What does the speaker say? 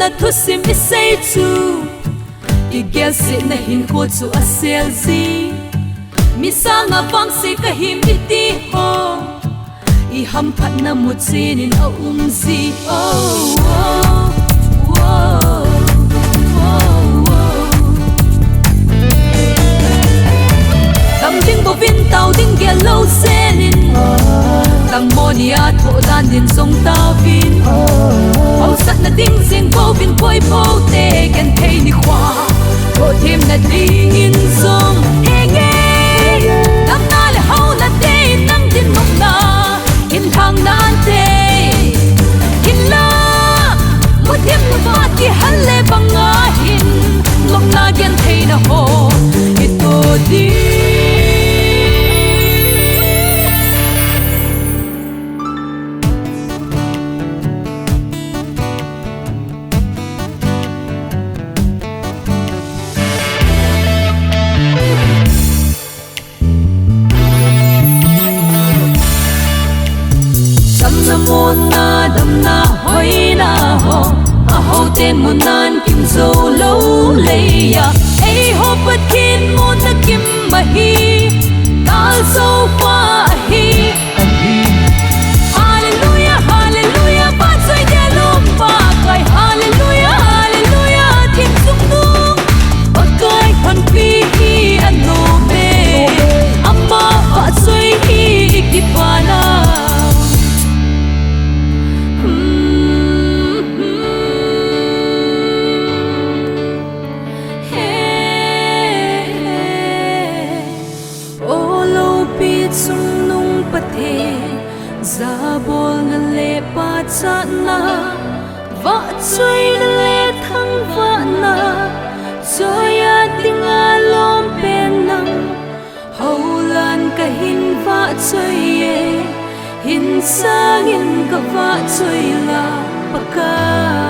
na thu sim I say chu I gel si na hin ko chu a sel zi mi sanga pang si ka him ti ho I ham phat na mu chin in a zi oh tam ding bo vin tàu ding gel lo senin tang monia tho dan din song ta vin au sat na ding sing bo vin poi po te kan thei ni khwa tho thêm na ding in song enge tam na le hau na te nang din mong na in thang nan te in la mo thêm na ba ki halle banga hin long na gen thei na ho it to di na dam na hoi na ho a ho ten mo nan kim zo lo le ya ei ho pat kin mo na kim ma hi kal so fa hi hallelujah hallelujah pa sai de lum pa kai hallelujah hallelujah kim sung nu pa kai khan pi hi an no me amma pa sai hi ki pa na za bol na le pa cha na va chui na le thang va na choya tinga lom pe nang holan ka hin va chui ye hin sang in ka va chui la pa ka